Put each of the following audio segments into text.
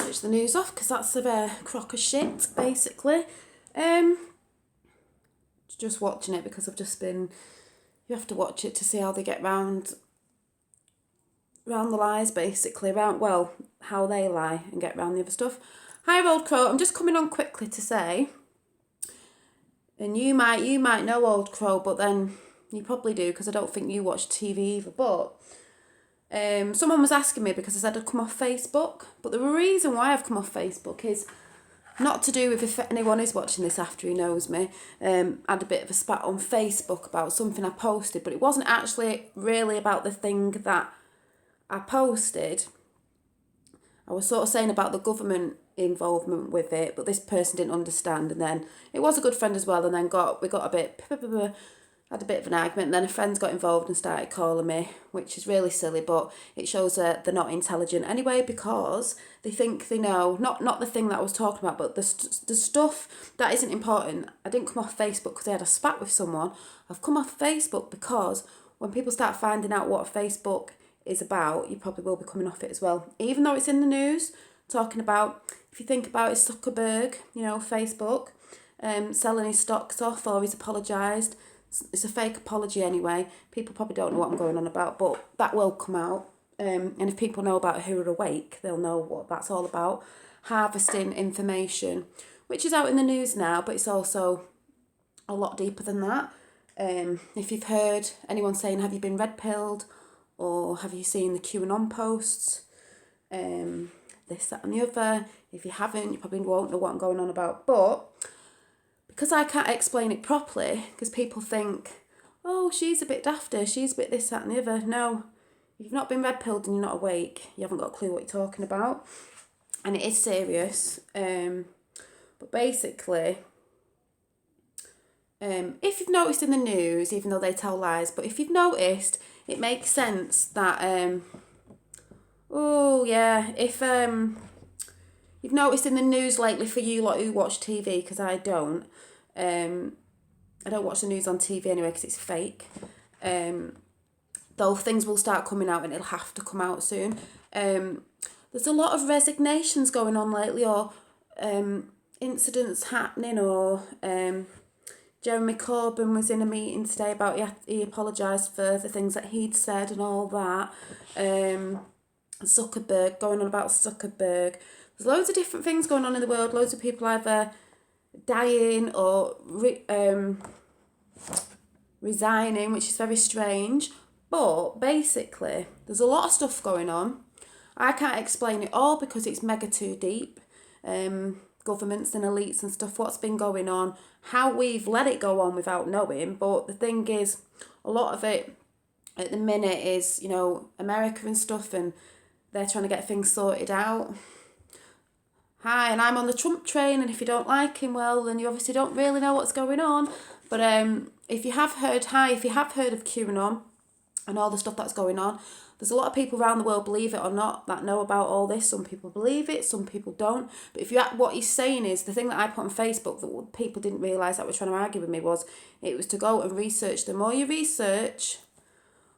switch the news off because that's a crock of shit, basically. Just watching it because you have to watch it to see how they get round the lies, basically, how they lie and get round the other stuff. Hi, Old Crow. I'm just coming on quickly to say, and you might know Old Crow, but then you probably do because I don't think you watch TV either, but someone was asking me because I said I'd come off Facebook, but the reason why I've come off Facebook is not to do with if anyone is watching this after who knows me. I had a bit of a spat on Facebook about something I posted, but it wasn't actually really about the thing that I posted. I was sort of saying about the government involvement with it, but this person didn't understand, and then it was a good friend as well, and then we got a bit had a bit of an argument, and then a friend got involved and started calling me, which is really silly, but it shows that they're not intelligent anyway, because they think they know, not the thing that I was talking about, but the stuff that isn't important. I didn't come off Facebook because I had a spat with someone. I've come off Facebook because when people start finding out what Facebook is about, you probably will be coming off it as well. Even though it's in the news, talking about, if you think about it, Zuckerberg, Facebook, selling his stocks off, or he's apologised. It's a fake apology anyway. People probably don't know what I'm going on about, but that will come out. And if people know about Who Are Awake, they'll know what that's all about. Harvesting information, which is out in the news now, but it's also a lot deeper than that. If you've heard anyone saying, have you been red-pilled? Or have you seen the QAnon posts? This, that and the other. If you haven't, you probably won't know what I'm going on about. But because I can't explain it properly, because people think, oh, she's a bit dafter, she's a bit this, that and the other. No, if you've not been red-pilled and you're not awake, you haven't got a clue what you're talking about. And it is serious. But basically, if you've noticed in the news, even though they tell lies, but if you've noticed, it makes sense that, if you've noticed in the news lately, for you lot who watch TV, because I don't watch the news on TV anyway because it's fake, though things will start coming out and it'll have to come out soon. There's a lot of resignations going on lately, or incidents happening, or Jeremy Corbyn was in a meeting today about he apologised for the things that he'd said and all that. Zuckerberg, going on about Zuckerberg. There's loads of different things going on in the world. Loads of people either dying or resigning, which is very strange. But basically, there's a lot of stuff going on. I can't explain it all because it's mega too deep. Governments and elites and stuff, what's been going on, how we've let it go on without knowing. But the thing is, a lot of it at the minute is, America and stuff, and they're trying to get things sorted out. Hi, and I'm on the Trump train, and if you don't like him, well, then you obviously don't really know what's going on. But if you have heard of QAnon and all the stuff that's going on, there's a lot of people around the world, believe it or not, that know about all this. Some people believe it, some people don't. But what he's saying is, the thing that I put on Facebook that people didn't realise that were trying to argue with me was, it was to go and research. The more you research,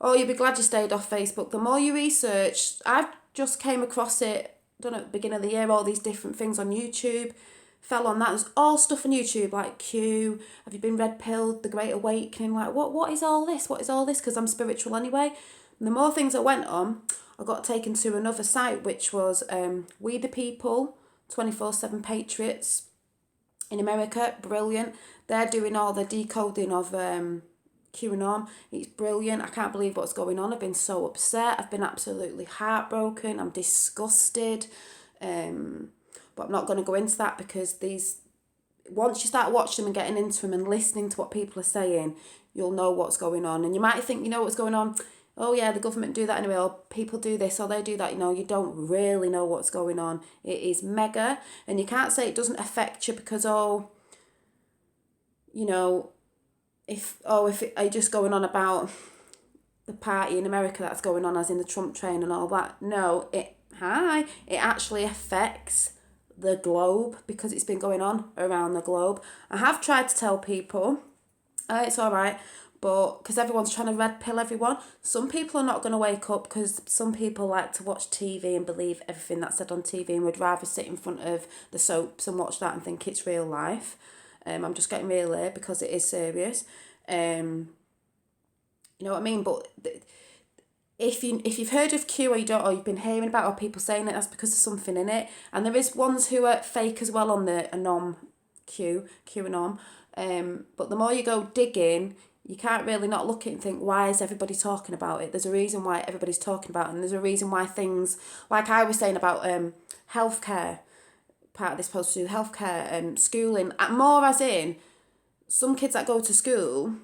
you'll be glad you stayed off Facebook. The more you research, I've just came across it, don't know, at the beginning of the year, all these different things on YouTube. Fell on that. There's all stuff on YouTube, like Q, have you been red-pilled, the Great Awakening, like, what is all this? What is all this? Because I'm spiritual anyway. And the more things I went on, I got taken to another site, which was We the People, 24/7 Patriots in America. Brilliant. They're doing all the decoding of QAnon. It's brilliant. I can't believe what's going on. I've been so upset. I've been absolutely heartbroken. I'm disgusted. But I'm not going to go into that because once you start watching them and getting into them and listening to what people are saying, you'll know what's going on. And you might think you know what's going on. Oh yeah, the government do that anyway, or people do this, or they do that. You don't really know what's going on. It is mega, and you can't say it doesn't affect you because if are you just going on about the party in America that's going on, as in the Trump train and all that. No, it actually affects the globe because it's been going on around the globe. I have tried to tell people, it's all right, but because everyone's trying to red pill everyone, some people are not going to wake up, because some people like to watch TV and believe everything that's said on TV and would rather sit in front of the soaps and watch that and think it's real life. I'm just getting really, because it is serious. You know what I mean? But if you've heard of Q, or you don't, or you've been hearing about, or people saying it, that's because there's something in it. And there is ones who are fake as well on the Anom QAnon. But the more you go digging, you can't really not look at it and think, why is everybody talking about it? There's a reason why everybody's talking about it, and there's a reason why things, like I was saying about healthcare, part of this post to do healthcare and schooling, more as in some kids that go to school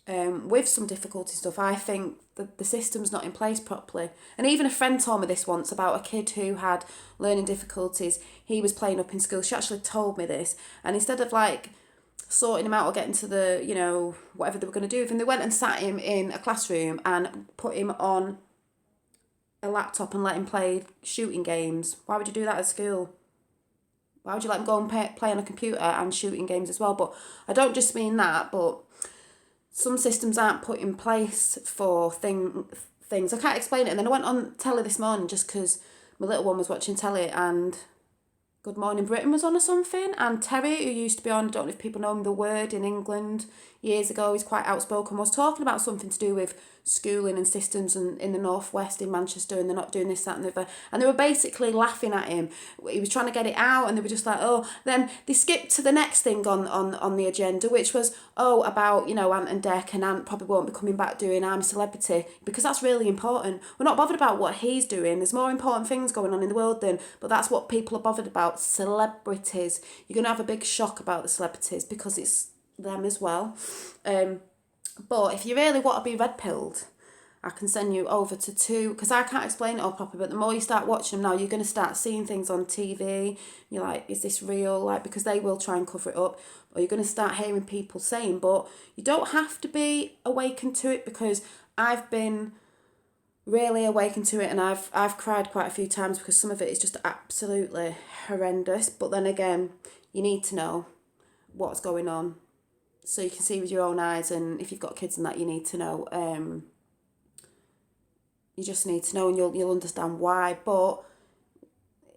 with some difficulty stuff, I think the system's not in place properly. And even a friend told me this once about a kid who had learning difficulties. He was playing up in school. She actually told me this. And instead of like sorting him out or getting to the, you know, whatever they were going to do with him, they went and sat him in a classroom and put him on a laptop and let him play shooting games. Why would you do that at school? Why would you let him go and play on a computer and shooting games as well? But I don't just mean that, but some systems aren't put in place for things. I can't explain it. And then I went on telly this morning just because my little one was watching telly, and Good Morning Britain was on or something. And Terry, who used to be on, I don't know if people know him, The Word in England years ago, he's quite outspoken, was talking about something to do with schooling and systems and in the northwest in Manchester, and they're not doing this, that and the other. And they were basically laughing at him. He was trying to get it out, and they were just like, oh. Then they skipped to the next thing on the agenda, which was, oh, about, you know, Ant and Dec, and Ant probably won't be coming back doing I'm a Celebrity, because that's really important. We're not bothered about what he's doing. There's more important things going on in the world than, but that's what people are bothered about, celebrities. You're going to have a big shock about the celebrities because it's them as well. But if you really want to be red-pilled, I can send you over to two, because I can't explain it all properly, but the more you start watching them now, you're going to start seeing things on TV. You're like, is this real? Like, because they will try and cover it up. Or you're going to start hearing people saying, but you don't have to be awakened to it, because I've been really awakened to it, and I've cried quite a few times, because some of it is just absolutely horrendous. But then again, you need to know what's going on so you can see with your own eyes, and if you've got kids and that, you need to know. You just need to know, and you'll understand why. But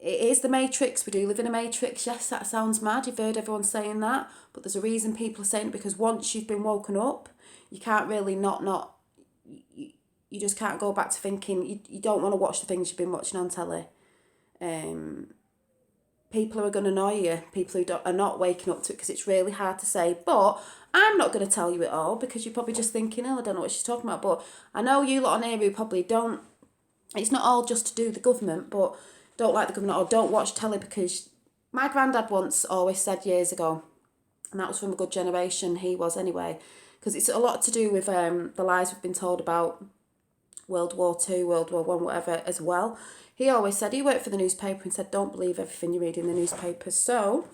it is the Matrix. We do live in a Matrix. Yes, that sounds mad. You've heard everyone saying that, but there's a reason people are saying it, because once you've been woken up, you can't really not you just can't go back to thinking. You don't want to watch the things you've been watching on telly. People who are going to annoy you, people who are not waking up to it, because it's really hard to say. But I'm not going to tell you it all, because you're probably just thinking, oh, I don't know what she's talking about. But I know you lot on here who probably don't, it's not all just to do with the government, but don't like the government or don't watch telly, because my granddad once always said years ago, and that was from a good generation, he was anyway, because it's a lot to do with the lies we've been told about World War II, World War One, whatever as well. He always said, he worked for the newspaper, and said, don't believe everything you read in the newspapers. So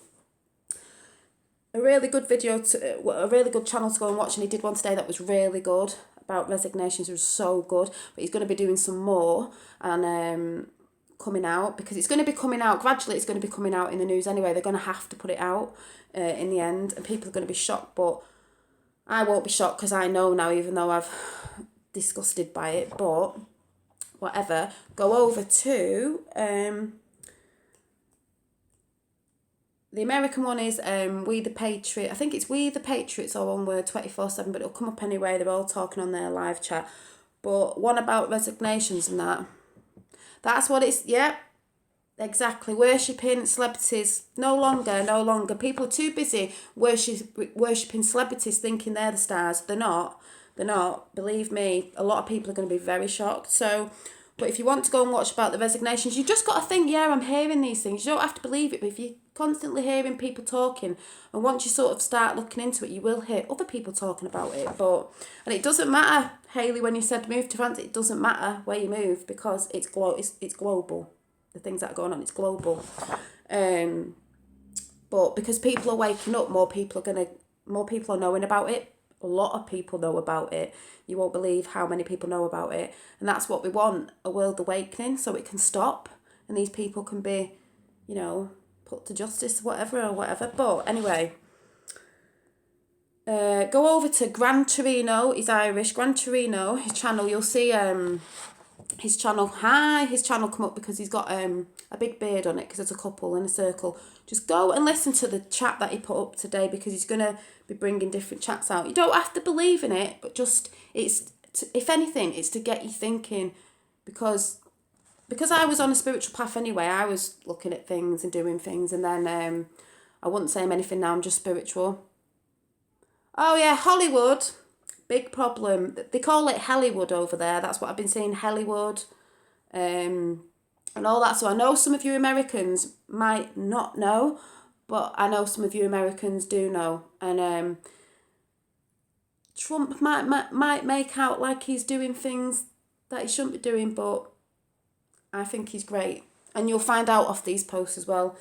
a really good a really good channel to go and watch, and he did one today that was really good about resignations. It was so good, but he's going to be doing some more and coming out, because it's going to be coming out gradually. It's going to be coming out in the news anyway. They're going to have to put it out in the end, and people are going to be shocked, but I won't be shocked, because I know now, even though I've disgusted by it. But whatever, go over to the American one is We the Patriot. I think it's We the Patriots, or one word, 24/7, but it'll come up anyway. They're all talking on their live chat. But one about resignations and that. That's what it's, yep, exactly. Worshipping celebrities. No longer. People are too busy worshipping celebrities, thinking they're the stars. They're not. Believe me, a lot of people are going to be very shocked. So, but if you want to go and watch about the resignations, you just got to think, yeah, I'm hearing these things. You don't have to believe it, but if you're constantly hearing people talking, and once you sort of start looking into it, you will hear other people talking about it. And it doesn't matter, Hayley, when you said move to France, it doesn't matter where you move, because it's global. The things that are going on, it's global. But because people are waking up, more people are knowing about it. A lot of people know about it. You won't believe how many people know about it. And that's what we want, a world awakening, so it can stop and these people can be, you know, put to justice, whatever. But anyway, Go over to Gran Torino. He's Irish. Gran Torino, his channel. You'll see his channel. His channel come up because he's got a big beard on it because it's a couple in a circle. Just go and listen to the chat that he put up today because he's gonna be bringing different chats out. You don't have to believe in it, but just if anything, it's to get you thinking because I was on a spiritual path anyway. I was looking at things and doing things, and then I wouldn't say I'm anything now. I'm just spiritual. Oh yeah, Hollywood, big problem. They call it Hollywood over there. That's what I've been seeing, Hollywood, and all that. So I know some of you Americans might not know, but I know some of you Americans do know. And Trump might make out like he's doing things that he shouldn't be doing, but I think he's great. And you'll find out off these posts as well,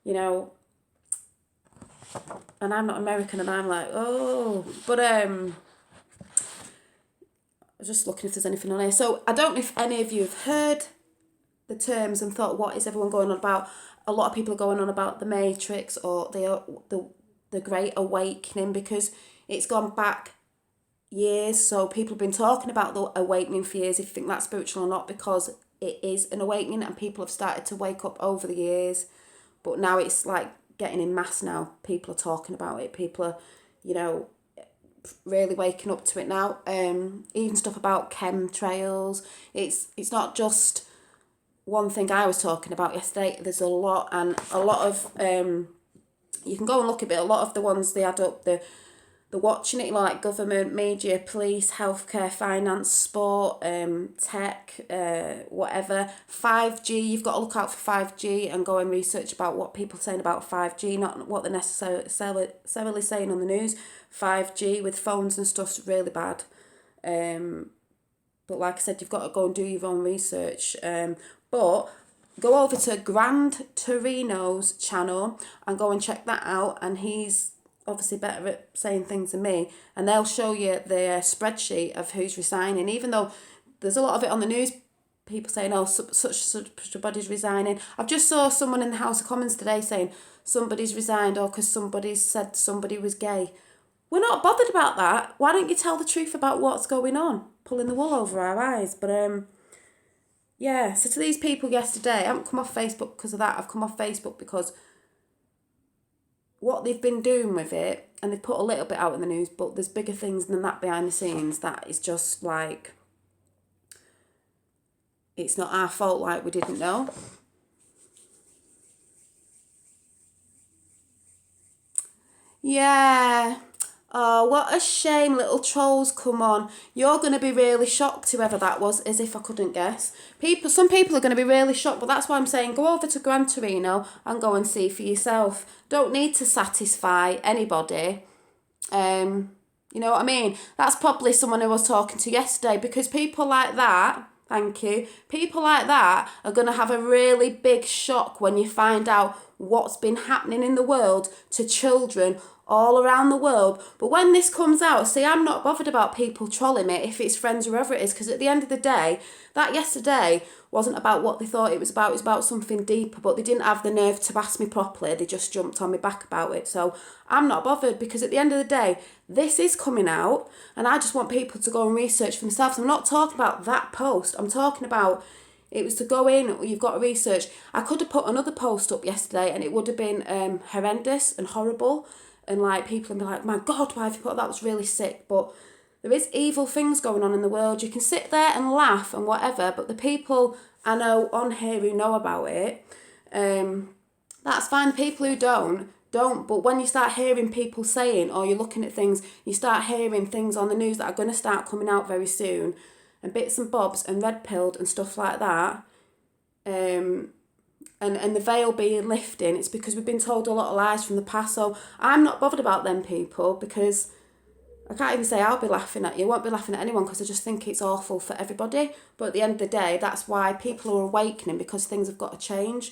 you know. And I'm not American and I'm like, oh. But I was just looking if there's anything on here. So I don't know if any of you have heard the terms and thought, what is everyone going on about? A lot of people are going on about the Matrix or the Great Awakening because it's gone back years. So people have been talking about the awakening for years, if you think that's spiritual or not, because it is an awakening and people have started to wake up over the years. But now it's like getting in mass now. People are talking about it. People are, you know, really waking up to it now. Even stuff about chemtrails. It's not just one thing I was talking about yesterday. There's a lot, and a lot of you can go and look at it. A lot of the ones they add up, the watching it, like government, media, police, healthcare, finance, sport, tech, whatever. 5G, you've got to look out for 5G and go and research about what people are saying about 5G, not what they're necessarily saying on the news. 5G with phones and stuff's really bad. But like I said, you've got to go and do your own research. But go over to Grand Torino's channel and go and check that out. And he's obviously better at saying things than me, and they'll show you the spreadsheet of who's resigning, even though there's a lot of it on the news, people saying, oh, such a body's resigning. I've just saw someone in the House of Commons today saying somebody's resigned or because somebody said somebody was gay. We're not bothered about that. Why don't you tell the truth about what's going on? Pulling the wool over our eyes. But yeah, so to these people yesterday, I haven't come off Facebook because of that. I've come off Facebook because what they've been doing with it, and they've put a little bit out in the news, but there's bigger things than that behind the scenes. That is just like, it's not our fault like we didn't know. Yeah. Oh, what a shame, little trolls, come on. You're going to be really shocked, whoever that was, as if I couldn't guess. Some people are going to be really shocked, but that's why I'm saying go over to Gran Torino and go and see for yourself. Don't need to satisfy anybody. You know what I mean? That's probably someone I was talking to yesterday, because people like that, thank you, people like that are going to have a really big shock when you find out what's been happening in the world to children all around the world. But when this comes out, see, I'm not bothered about people trolling me if it's friends or whoever it is, because at the end of the day, that yesterday wasn't about what they thought it was about. It was about something deeper, but they didn't have the nerve to ask me properly. They just jumped on me back about it. So I'm not bothered, because at the end of the day, this is coming out, and I just want people to go and research for themselves. I'm not talking about that post. I'm talking about, it was to go in, you've got to research. I could have put another post up yesterday and it would have been horrendous and horrible. And like people would be like, my God, why have you put that? Was really sick. But there is evil things going on in the world. You can sit there and laugh and whatever, but the people I know on here who know about it, that's fine. The people who don't. But when you start hearing people saying, or you're looking at things, you start hearing things on the news that are going to start coming out very soon, and bits and bobs and red pilled and stuff like that, and the veil being lifting, it's because we've been told a lot of lies from the past. So I'm not bothered about them people, because I can't even say I'll be laughing at you. I won't be laughing at anyone, because I just think it's awful for everybody. But at the end of the day, that's why people are awakening, because things have got to change.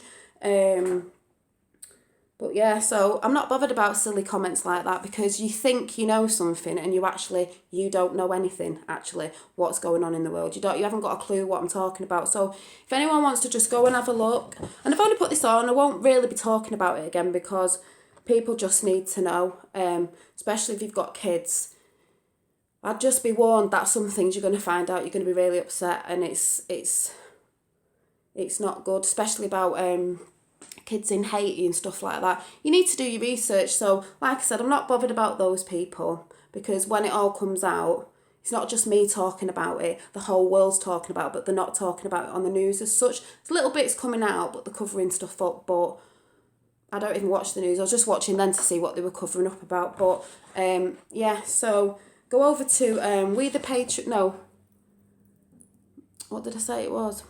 But yeah, so I'm not bothered about silly comments like that, because you think you know something and you don't know anything, actually, what's going on in the world. You haven't got a clue what I'm talking about. So if anyone wants to just go and have a look, and I've only put this on, I won't really be talking about it again, because People just need to know, especially if you've got kids. I'd just be warned that some things you're going to find out, you're going to be really upset, and it's not good, especially about kids in Haiti and stuff like that. You need to do your research. So, like I said, I'm not bothered about those people, because when it all comes out, it's not just me talking about it, the whole world's talking about it, but they're not talking about it on the news as such. There's little bits coming out, but they're covering stuff up, but I don't even watch the news. I was just watching then to see what they were covering up about. But, yeah, so go over to We the Patreon. No. What did I say it was?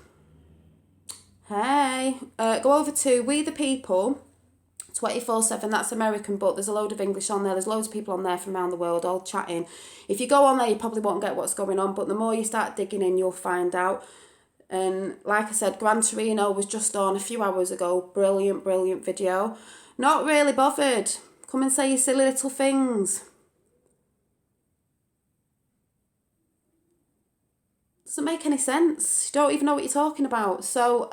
Hey. Go over to We the People 24/7. That's American, but there's a load of English on there. There's loads of people on there from around the world all chatting. If you go on there, you probably won't get what's going on, but the more you start digging in, you'll find out. And like I said, Gran Torino was just on a few hours ago. Brilliant, brilliant video. Not really bothered. Come and say your silly little things. Doesn't make any sense. You don't even know what you're talking about. So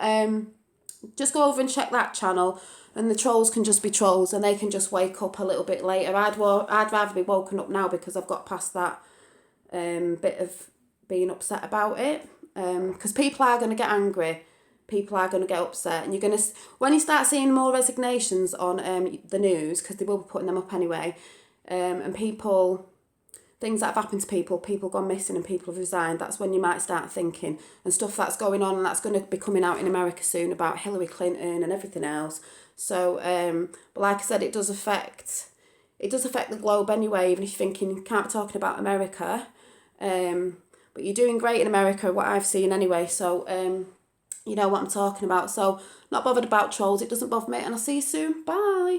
just go over and check that channel, and the trolls can just be trolls, and they can just wake up a little bit later. I'd rather be woken up now, because I've got past that bit of being upset about it. Because people are going to get angry, people are going to get upset, and you're going to, when you start seeing more resignations on the news, because they will be putting them up anyway, and things that have happened to people gone missing and people have resigned, that's when you might start thinking, and stuff that's going on, and that's going to be coming out in America soon about Hillary Clinton and everything else. So, but like I said, it does affect the globe anyway, even if you're thinking you can't be talking about America. But you're doing great in America, what I've seen anyway, so you know what I'm talking about. So, not bothered about trolls, it doesn't bother me, and I'll see you soon. Bye.